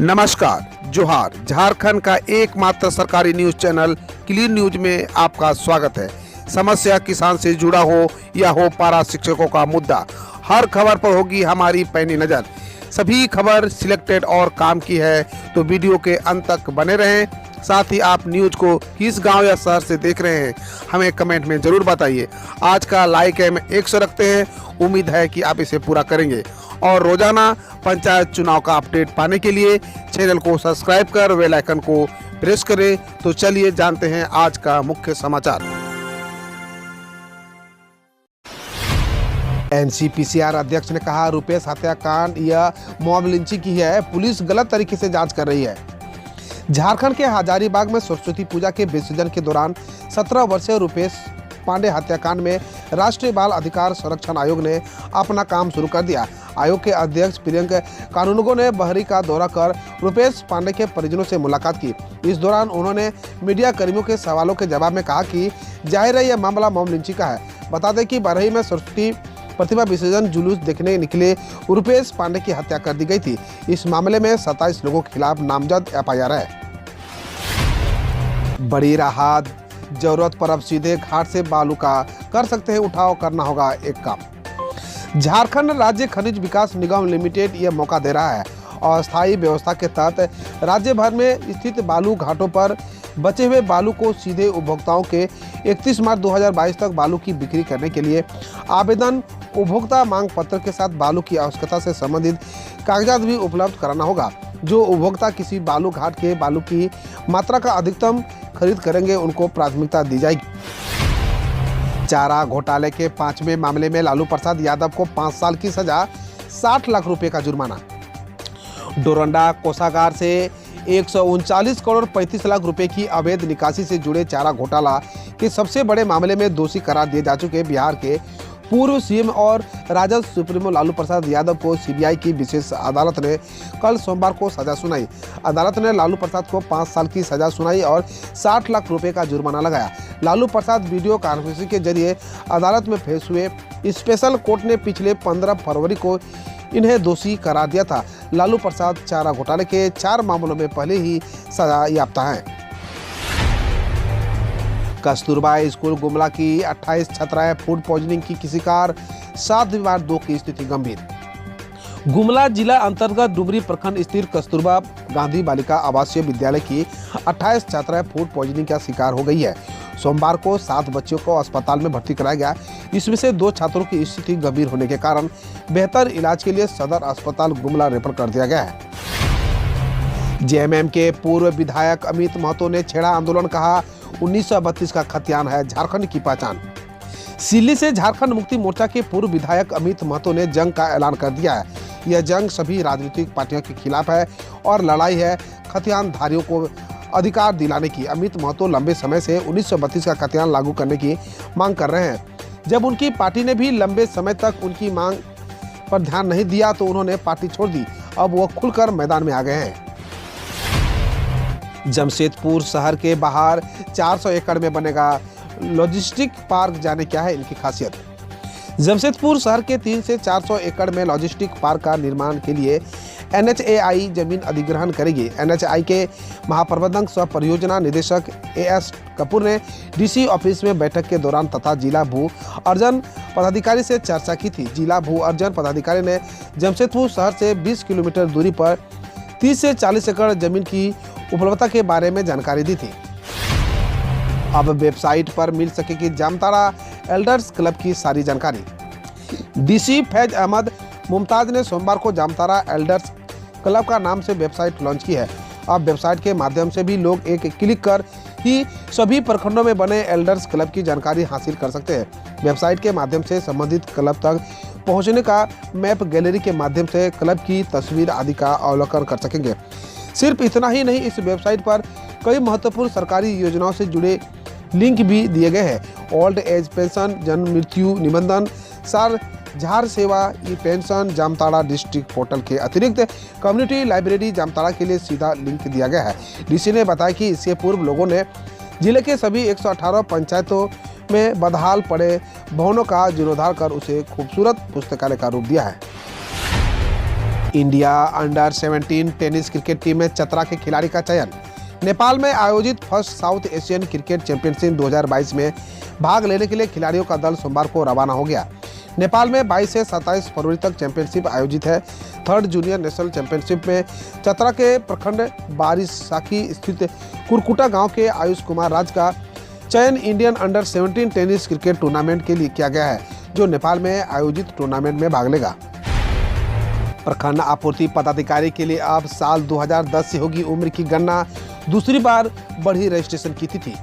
नमस्कार, जोहार। झारखंड का एकमात्र सरकारी न्यूज चैनल क्लीन न्यूज में आपका स्वागत है। समस्या किसान से जुड़ा हो या हो पारा शिक्षकों का मुद्दा, हर खबर पर होगी हमारी पैनी नज़र। सभी खबर सिलेक्टेड और काम की है, तो वीडियो के अंत तक बने रहें। साथ ही आप न्यूज को किस गांव या शहर से देख रहे हैं, हमें कमेंट में ज़रूर बताइए। आज का लाइक हम 100 रखते हैं, उम्मीद है कि आप इसे पूरा करेंगे। और रोजाना पंचायत चुनाव का अपडेट पाने के लिए चैनल को सब्सक्राइब कर बेल आइकन को प्रेस करें। तो चलिए जानते हैं आज का मुख्य समाचार। एनसीपीसीआर अध्यक्ष ने कहा, रुपेश हत्याकांड या मॉब लिंचिंग की है, पुलिस गलत तरीके से जांच कर रही है। झारखंड के हजारीबाग में सरस्वती पूजा के विसर्जन के दौरान 17 वर्षीय रुपेश पांडे हत्याकांड में राष्ट्रीय बाल अधिकार संरक्षण आयोग ने अपना काम शुरू कर दिया। आयोग के अध्यक्ष प्रियंक कानूनगो ने बहरी का दौरा कर रुपेश पांडे के परिजनों से मुलाकात की। इस दौरान उन्होंने मीडिया कर्मियों के सवालों के जवाब में कहा कि जाहिर है यह मामला मॉब लिंचिंग का है। बता दें कि बरही में सरस्वती प्रतिमा विसर्जन जुलूस देखने निकले रुपेश पांडे की हत्या कर दी गई थी। इस मामले में 27 लोगों के खिलाफ नामजद FIR है। बड़ी राहत, जरूरत पर अब सीधे घाट से बालू का कर सकते हैं उठाव, करना होगा एक काम। झारखंड राज्य खनिज विकास निगम लिमिटेड यह मौका दे रहा है। अस्थायी व्यवस्था के तहत राज्य भर में स्थित बालू घाटों पर बचे हुए बालू को सीधे उपभोक्ताओं के 31 मार्च 2022 तक बालू की बिक्री करने के लिए आवेदन, उपभोक्ता मांग पत्र के साथ बालू की आवश्यकता से संबंधित कागजात भी उपलब्ध कराना होगा। जो उपभोक्ता किसी बालू घाट के बालू की मात्रा का अधिकतम खरीद करेंगे, उनको प्राथमिकता दी जाएगी। चारा घोटाले के 5वें मामले में लालू प्रसाद यादव को 5 साल की सजा, 60 लाख रुपए का जुर्माना। डोरंडा कोषागार से 139 करोड़ 35 लाख रुपए की अवैध निकासी से जुड़े चारा घोटाला के सबसे बड़े मामले में दोषी करार दिए जा चुके बिहार के पूर्व CM और राजद सुप्रीमो लालू प्रसाद यादव को CBI की विशेष अदालत ने कल सोमवार को सजा सुनाई। अदालत ने लालू प्रसाद को 5 साल की सजा सुनाई और 60 लाख रुपए का जुर्माना लगाया। लालू प्रसाद वीडियो कॉन्फ्रेंसिंग के जरिए अदालत में पेश हुए। स्पेशल कोर्ट ने पिछले 15 फरवरी को इन्हें दोषी करार दिया था। लालू प्रसाद चारा घोटाले के 4 मामलों में पहले ही सजा याफ्ता हैं। कस्तूरबा स्कूल गुमला की 28 छात्राएं फूड पॉइजनिंग की शिकार, 7 बीमार 2 की स्थिति गंभीर। गुमला जिला अंतर्गत डुमरी प्रखंड स्थित कस्तूरबा गांधी बालिका आवासीय विद्यालय की 28 छात्राएं फूड पॉइजनिंग का शिकार हो गई है। सोमवार को 7 बच्चों को अस्पताल में भर्ती कराया गया। इसमें से 2 छात्रों की स्थिति गंभीर होने के कारण बेहतर इलाज के लिए सदर अस्पताल गुमला रेफर कर दिया गया है। JMM के पूर्व विधायक अमित महतो ने छेड़ा आंदोलन, कहा 1932 का खतियान है झारखंड की पहचान। सिल्ली से झारखंड मुक्ति मोर्चा के पूर्व विधायक अमित महतो ने जंग का ऐलान कर दिया है। यह जंग सभी राजनीतिक पार्टियों के खिलाफ है और लड़ाई है खतियान धारियों को अधिकार दिलाने की। अमित महतो लंबे समय से 1932 का खतियान लागू करने की मांग कर रहे हैं। जब उनकी पार्टी ने भी लंबे समय तक उनकी मांग पर ध्यान नहीं दिया तो उन्होंने पार्टी छोड़ दी। अब वो खुलकर मैदान में आ गए हैं। जमशेदपुर शहर के बाहर 400 एकड़ में बनेगा लॉजिस्टिक पार्क, जाने क्या है इनकी खासियत। जमशेदपुर शहर के 3 से 400 एकड़ में लॉजिस्टिक पार्क का निर्माण के लिए NHAI जमीन अधिग्रहण करेगी। NHAI के महाप्रबंधक सह परियोजना निदेशक AS कपूर ने DC ऑफिस में बैठक के दौरान तथा जिला भू अर्जन पदाधिकारी से चर्चा की थी। जिला भू अर्जन पदाधिकारी ने जमशेदपुर शहर से 20 किलोमीटर दूरी पर 30 से 40 एकड़ जमीन की उपलब्धता के बारे में जानकारी दी थी। अब वेबसाइट पर मिल सकेगी जामताड़ा एल्डर्स क्लब की सारी जानकारी। DC फैज अहमद मुमताज ने सोमवार को जामताड़ा एल्डर्स क्लब का नाम से वेबसाइट लॉन्च की है। अब वेबसाइट के माध्यम से भी लोग एक क्लिक कर ही सभी प्रखंडों में बने एल्डर्स क्लब की जानकारी हासिल कर सकते हैं। वेबसाइट के माध्यम से संबंधित क्लब तक पहुंचने का मैप, गैलरी के माध्यम से क्लब की तस्वीर आदि का अवलोकन कर सकेंगे। सिर्फ इतना ही नहीं, इस वेबसाइट पर कई महत्वपूर्ण सरकारी योजनाओं से जुड़े लिंक भी दिए गए हैं। ओल्ड एज पेंशन, जन्म मृत्यु निबंधन, सार झार सेवा, ई पेंशन, जामताड़ा डिस्ट्रिक्ट पोर्टल के अतिरिक्त कम्युनिटी लाइब्रेरी जामताड़ा के लिए सीधा लिंक दिया गया है। DC ने बताया कि इससे पूर्व लोगों ने जिले के सभी 118 पंचायतों में बदहाल पड़े भवनों का जीर्णोद्धार कर उसे खूबसूरत पुस्तकालय का रूप दिया है। India under 17 tennis cricket team में चतरा के खिलाड़ी का चयन। नेपाल में आयोजित first south Asian cricket championship 2022 में भाग लेने के लिए खिलाड़ियों का दल सोमवार को रवाना हो गया। नेपाल में 22 से 27 फरवरी तक चैंपियनशिप आयोजित है। थर्ड जूनियर नेशनल चैंपियनशिप में चतरा के प्रखंड बारिसाखी स्थित कुरकुटा गांव के आयुष कुमार राज का चयन Indian under 17 tennis cricket tournament के लिए किया गया है, जो नेपाल में आयोजित टूर्नामेंट में भाग लेगा। प्रखंड आपूर्ति पदाधिकारी के लिए अब साल 2010 से होगी उम्र की गणना, दूसरी बार बढ़ी रजिस्ट्रेशन की तिथि।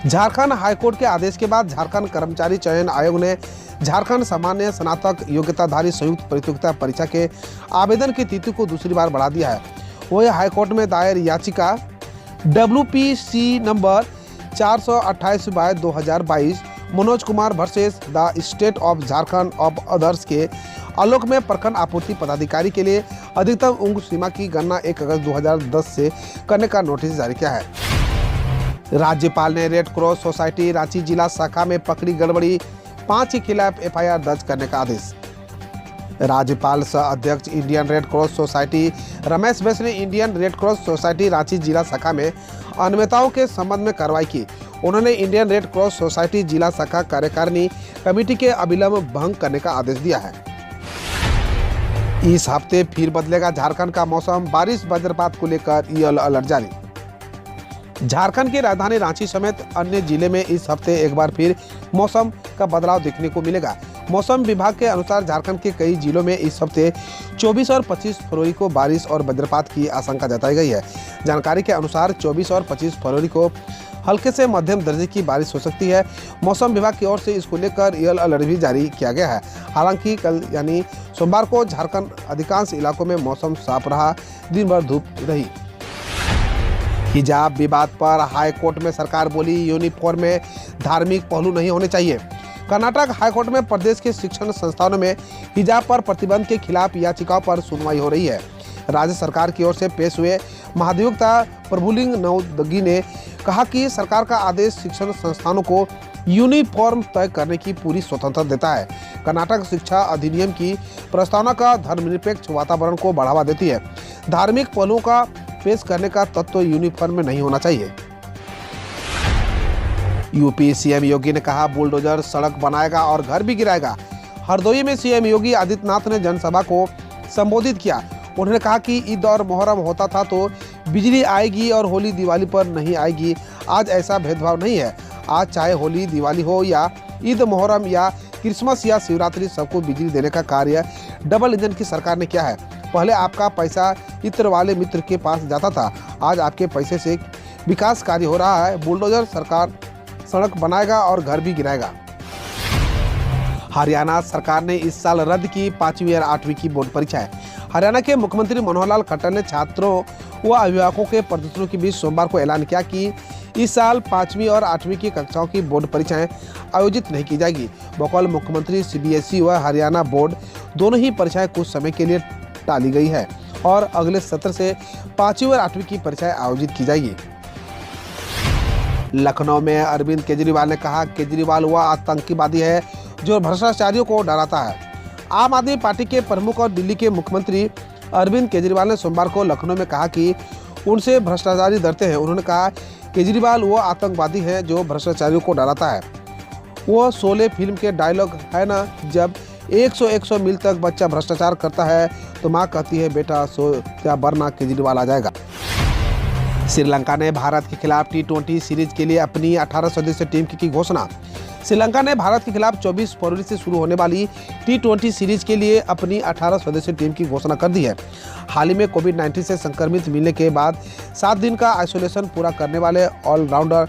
झारखंड हाईकोर्ट के आदेश के बाद झारखंड कर्मचारी चयन आयोग ने झारखंड सामान्य स्नातक योग्यताधारी संयुक्त प्रतियोगिता परीक्षा के आवेदन की तिथि को दूसरी बार बढ़ा दिया है। वही हाईकोर्ट में दायर याचिका WPC number 428/2022 Manoj Kumar versus the state of Jharkhand of others के आलोक में प्रखंड आपूर्ति पदाधिकारी के लिए अधिकतम उम्र सीमा की गणना 1 अगस्त 2010 से करने का नोटिस जारी किया है। राज्यपाल ने रेड क्रॉस सोसाइटी रांची जिला शाखा में पकड़ी गड़बड़ी 5 के खिलाफ FIR दर्ज करने का आदेश। राज्यपाल सह अध्यक्ष Indian Red Cross Society Ramesh Bais ने Indian Red Cross Society Ranchi जिला शाखा में अनियमितताओं के संबंध में कार्रवाई की। उन्होंने इंडियन रेड क्रॉस सोसाइटी जिला शाखा कार्यकारिणी कमेटी के अविलंब भंग करने का आदेश दिया है। इस हफ्ते फिर बदलेगा झारखंड का मौसम, बारिश वज्रपात को लेकर येलो अलर्ट जारी। झारखंड की राजधानी रांची समेत अन्य जिले में इस हफ्ते एक बार फिर मौसम का बदलाव देखने को मिलेगा। मौसम विभाग के अनुसार झारखंड के कई जिलों में इस हफ्ते 24 और 25 फरवरी को बारिश और वज्रपात की आशंका जताई गई है। जानकारी के अनुसार 24 और 25 फरवरी को हल्के से मध्यम दर्जे की बारिश हो सकती है। मौसम विभाग की ओर से इसको लेकर येलो अलर्ट भी जारी किया गया है। हालांकि कल यानी सोमवार को झारखंड अधिकांश इलाकों में मौसम साफ रहा, दिन भर धूप रही। हिजाब विवाद पर हाई कोर्ट में सरकार बोली, यूनिफॉर्म में धार्मिक पहलू नहीं होने चाहिए। कर्नाटक हाईकोर्ट में प्रदेश के शिक्षण संस्थानों में हिजाब पर प्रतिबंध के खिलाफ याचिकाओं पर सुनवाई हो रही है। राज्य सरकार की ओर से पेश हुए महाधिवक्ता प्रभुलिंग नवदगी ने कहा कि सरकार का आदेश शिक्षण संस्थानों को यूनिफॉर्म तय करने की पूरी स्वतंत्रता देता है। कर्नाटक शिक्षा अधिनियम की प्रस्तावना का धर्मनिरपेक्ष वातावरण को बढ़ावा देती है। धार्मिक पहलुओं का पेश करने का तत्व यूनिफॉर्म में नहीं होना चाहिए। यूपी सीएम योगी ने कहा बुलडोजर सड़क बनाएगा और घर भी गिराएगा। हरदोई में सीएम योगी आदित्यनाथ ने जनसभा को संबोधित किया। उन्होंने कहा कि ईद और मुहर्रम होता था तो बिजली आएगी और होली दिवाली पर नहीं आएगी। आज ऐसा भेदभाव नहीं है। आज चाहे होली दिवाली हो या ईद मुहर्रम या क्रिसमस या शिवरात्रि, सबको बिजली देने का कार्य डबल इंजन की सरकार ने किया है। पहले आपका पैसा इत्र वाले मित्र के पास जाता था, आज आपके पैसे से विकास कार्य हो रहा है। बुलडोजर सरकार सड़क बनाएगा और घर भी गिराएगा। हरियाणा सरकार ने इस साल रद्द की 5वीं और 8वीं की बोर्ड परीक्षाएं। हरियाणा के मुख्यमंत्री मनोहर लाल खट्टर ने छात्रों व अभिभावकों के प्रदर्शनों के बीच सोमवार को ऐलान किया कि इस साल 5वीं और 8वीं की कक्षाओं की बोर्ड परीक्षाएं आयोजित नहीं की जाएगी। बकौल मुख्यमंत्री CBSE व हरियाणा बोर्ड दोनों ही परीक्षाएं कुछ समय के लिए टाली गई है और अगले सत्र से 5वीं और 8वीं की परीक्षाएं आयोजित की जाएगी। लखनऊ में अरविंद केजरीवाल ने कहा केजरीवाल वह आतंकवादी है जो भ्रष्टाचारियों को डराता है। आम आदमी पार्टी के प्रमुख और दिल्ली के मुख्यमंत्री अरविंद केजरीवाल ने सोमवार को लखनऊ में कहा कि उनसे भ्रष्टाचारी डरते हैं। उन्होंने कहा केजरीवाल वो आतंकवादी है जो भ्रष्टाचारियों को डराता है। वो शोले फिल्म के डायलॉग है ना, जब 100 मील तक बच्चा भ्रष्टाचार करता है तो माँ कहती है बेटा सो क्या वरना केजरीवाल आ जाएगा। श्रीलंका ने भारत के खिलाफ T20 सीरीज के लिए अपनी 18 सदस्यीय टीम की घोषणा। श्रीलंका ने भारत के खिलाफ 24 फरवरी से शुरू होने वाली T20 सीरीज के लिए अपनी 18 सदस्यीय टीम की घोषणा कर दी है। हाल ही में कोविड-19 से संक्रमित मिलने के बाद 7 दिन का आइसोलेशन पूरा करने वाले ऑलराउंडर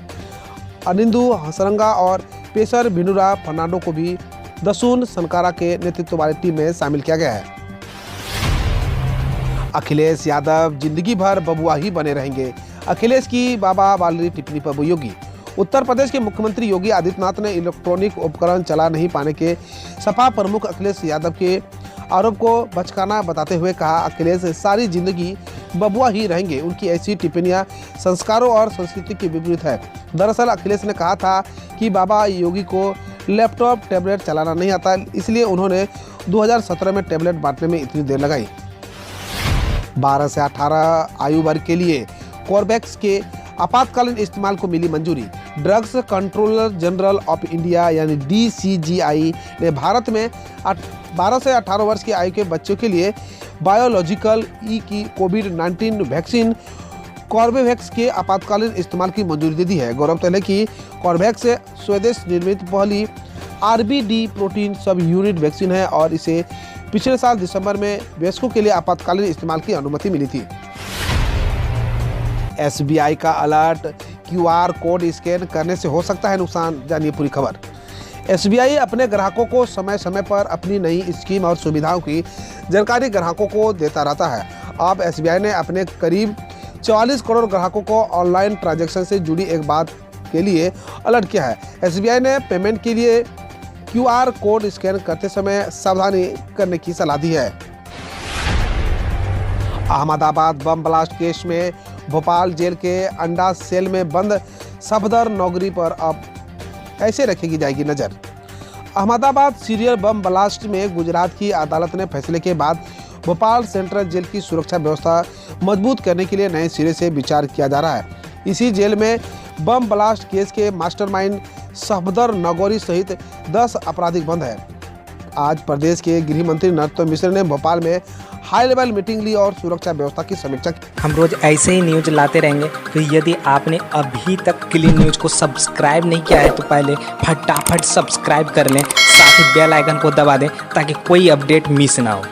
अनिंदु हसरंगा और पेसर विनुरा फर्नांडो को भी दसून सनकारा के नेतृत्व वाली टीम में शामिल किया गया है। अखिलेश यादव जिंदगी भर बबुआ ही बने रहेंगे, अखिलेश की बाबा वाली टिप्पणी पर योगी। उत्तर प्रदेश के मुख्यमंत्री योगी आदित्यनाथ ने इलेक्ट्रॉनिक उपकरण चला नहीं पाने के सपा प्रमुख अखिलेश यादव के आरोप को बचकाना बताते हुए कहा अखिलेश सारी जिंदगी बबुआ ही रहेंगे। उनकी ऐसी टिप्पणियां संस्कारों और संस्कृति के विपरीत है। दरअसल अखिलेश ने कहा था कि बाबा योगी को लैपटॉप टैबलेट चलाना नहीं आता, इसलिए उन्होंने 2017 में टैबलेट बांटने में इतनी देर लगाई। 12 से 18 आयु वर्ग के लिए कोर्बेवैक्स के आपातकालीन इस्तेमाल को मिली मंजूरी। Drugs controller general of India यानी DCGI ने भारत में 12 से 18 वर्ष की आयु के बच्चों के लिए बायोलॉजिकल ई की कोविड-19 वैक्सीन कोर्बेवैक्स के आपातकालीन इस्तेमाल की मंजूरी दे दी है। गौरतलब है कि कोर्बेवैक्स स्वदेश निर्मित पहली RBD प्रोटीन सब यूनिट वैक्सीन है और इसे पिछले साल दिसंबर में वयस्कों के लिए आपातकालीन इस्तेमाल की अनुमति मिली थी। SBI का अलर्ट, QR कोड स्कैन करने से हो सकता है नुकसान, जानिए पूरी खबर। SBI अपने ग्राहकों को समय समय पर अपनी नई स्कीम और सुविधाओं की जानकारी ग्राहकों को देता रहता है। अब SBI ने अपने करीब 44 करोड़ ग्राहकों को ऑनलाइन ट्रांजैक्शन से जुड़ी एक बात के लिए अलर्ट किया है। SBI ने पेमेंट के लिए QR कोड स्कैन करते समय सावधानी करने की सलाह दी है। अहमदाबाद बम ब्लास्ट केस में भोपाल जेल के अंडा सेल में बंद सफदर नौकरी पर अब कैसे रखेगी जाएगी नजर। अहमदाबाद सीरियल बम ब्लास्ट में गुजरात की अदालत ने फैसले के बाद भोपाल सेंट्रल जेल की सुरक्षा व्यवस्था मजबूत करने के लिए नए सिरे से विचार किया जा रहा है। इसी जेल में बम ब्लास्ट केस के मास्टरमाइंड सफदर नगौरी सहित 10 अपराधी बंद है। आज प्रदेश के गृह मंत्री नरोत्तम मिश्र ने भोपाल में हाई लेवल मीटिंग ली और सुरक्षा व्यवस्था की समीक्षा की। हम रोज ऐसे ही न्यूज लाते रहेंगे, तो यदि आपने अभी तक क्लीन न्यूज को सब्सक्राइब नहीं किया है तो पहले फटाफट सब्सक्राइब कर लें, साथ ही बेल आइकन को दबा दें ताकि कोई अपडेट मिस ना हो।